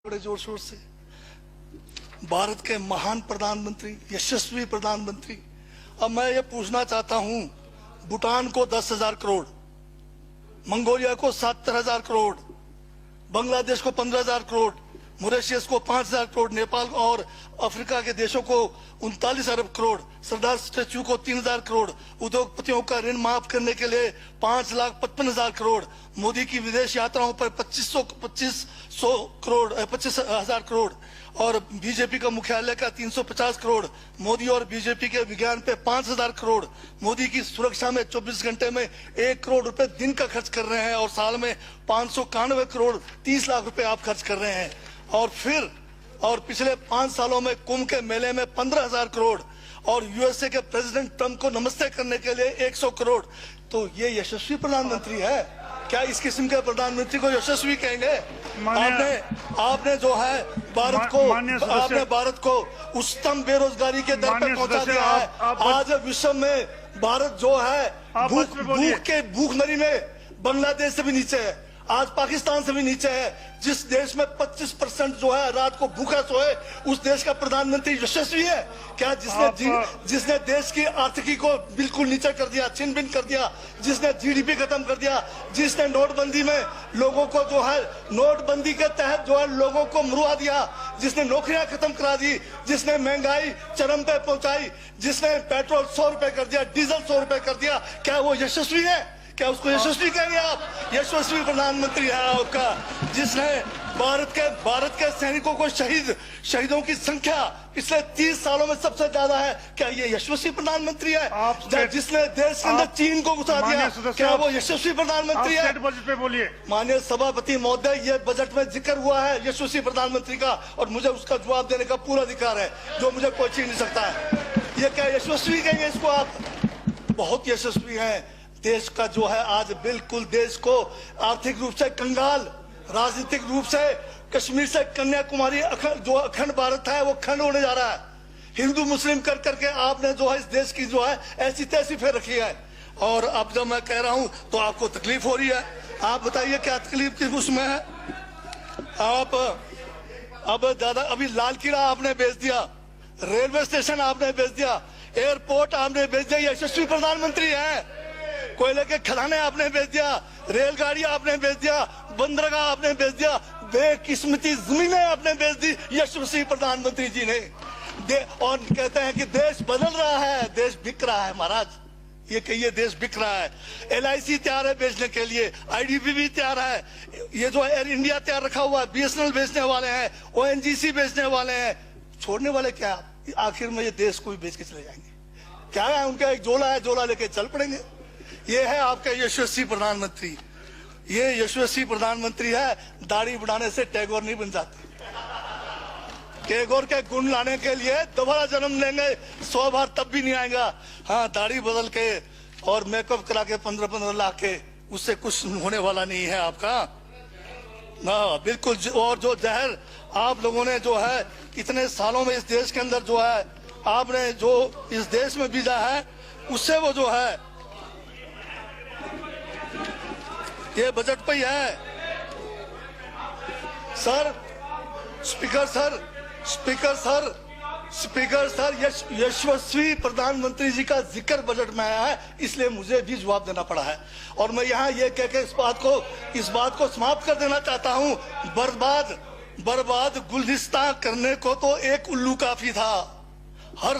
बड़े जोर शोर से भारत के महान प्रधानमंत्री, यशस्वी प्रधानमंत्री। अब मैं ये पूछना चाहता हूं, भूटान को 10,000 करोड़, मंगोलिया को 70,000 करोड़, बांग्लादेश को 15,000 करोड़, मॉरिशस को 5,000 करोड़, नेपाल और अफ्रीका के देशों को 39 अरब करोड़, सरदार स्टैच्यू को 3,000 करोड़, उद्योगपतियों का ऋण माफ करने के लिए 5,55,000 करोड़, मोदी की विदेश यात्राओं पर 25,000 करोड़ और बीजेपी का मुख्यालय का 350 करोड़, मोदी और बीजेपी के विज्ञान पे 5,000 करोड़, मोदी की सुरक्षा में 24 घंटे में 1 करोड़ रुपए दिन का खर्च कर रहे हैं और साल में 591 करोड़ 30 लाख रुपए आप खर्च कर रहे हैं। और पिछले 5 सालों में कुंभ के मेले में 15,000 करोड़ और यूएसए के प्रेसिडेंट ट्रंप को नमस्ते करने के लिए 100 करोड़। तो ये यशस्वी प्रधानमंत्री है क्या? इस किस्म के प्रधानमंत्री को यशस्वी कहेंगे? आपने जो है भारत को उच्चतम बेरोजगारी के दर पर पहुंचा दिया है। आज विश्व में भारत जो है भूखमरी में बांग्लादेश से भी नीचे है, आज पाकिस्तान से भी नीचे है। जिस देश में 25% जो है रात को भूखा सोए, उस देश का प्रधानमंत्री यशस्वी है क्या? जिसने देश की आर्थिकी को बिल्कुल नीचे कर दिया, छिन भिन कर दिया, जिसने जीडीपी खत्म कर दिया, जिसने नोटबंदी में लोगों को जो है नोटबंदी के तहत जो है लोगों को मरवा दिया, जिसने नौकरियां खत्म करा दी, जिसने महंगाई चरम पे पहुंचाई, जिसने पेट्रोल 100 रुपए कर दिया, डीजल 100 रुपए कर दिया, क्या वो यशस्वी है? क्या उसको यशस्वी कहेंगे आप? यशस्वी प्रधानमंत्री है आपका, जिसने भारत के सैनिकों को शहीदों की संख्या पिछले 30 सालों में सबसे ज्यादा है। क्या ये यशस्वी प्रधानमंत्री है? जिसने देश के अंदर चीन को घुसा दिया, क्या वो यशस्वी प्रधानमंत्री है? बजट पे बोलिए। माननीय सभापति महोदय, ये बजट में जिक्र हुआ है यशस्वी प्रधानमंत्री का और मुझे उसका जवाब देने का पूरा अधिकार है, जो मुझे कोई छीन नहीं सकता है। ये क्या यशस्वी कहेंगे इसको आप? बहुत यशस्वी है। देश का जो है आज बिल्कुल देश को आर्थिक रूप से कंगाल, राजनीतिक रूप से कश्मीर से कन्याकुमारी जो अखंड भारत है वो खंड होने जा रहा है। हिंदू मुस्लिम कर करके आपने जो है इस देश की जो है ऐसी तैसी फेर रखी है। और अब जब मैं कह रहा हूं तो आपको तकलीफ हो रही है। आप बताइए क्या तकलीफ किस उसमें है? आप अब दादा अभी लाल किला आपने बेच दिया, रेलवे स्टेशन आपने बेच दिया, एयरपोर्ट आपने बेच दिया। यशस्वी प्रधानमंत्री है। कोयले के खदाने आपने बेच दिया, रेलगाड़ी आपने बेच दिया, बंदरगाह आपने बेच दिया, बेकिस्मती जमीनें आपने बेच दी यशस्वी प्रधानमंत्री जी ने। और कहते हैं कि देश बदल रहा है, देश बिक रहा है। महाराज ये कहिए देश बिक रहा है। LIC तैयार है बेचने के लिए, IDB भी तैयार है, ये जो एयर इंडिया तैयार रखा हुआ है, BSNL बेचने वाले हैं, ONGC बेचने वाले हैं। छोड़ने वाले क्या? आखिर में ये देश को भी बेच के चले जाएंगे। क्या है उनका? एक झोला है, झोला लेके चल पड़ेंगे। ये है आपका यशस्वी प्रधानमंत्री। ये यशस्वी प्रधानमंत्री है। दाढ़ी बढ़ाने से टैगोर नहीं बन जाते। टैगोर के गुण लाने के लिए दोबारा जन्म लेंगे 100 बार, तब भी नहीं आएगा। हाँ, दाढ़ी बदल के और मेकअप करा के 15-15 लाख के, उससे कुछ होने वाला नहीं है आपका ना, बिल्कुल। और जो जहर आप लोगों ने जो है इतने सालों में इस देश के अंदर जो है आपने जो इस देश में बीजा है, उससे वो जो है ये बजट पे ही है। सर, स्पीकर सर, यशस्वी प्रधानमंत्री जी का जिक्र बजट में आया है, इसलिए मुझे भी जवाब देना पड़ा है। और मैं यहाँ ये कह के इस बात को समाप्त कर देना चाहता हूँ, बर्बाद गुलदस्ता करने को तो एक उल्लू काफी था। हर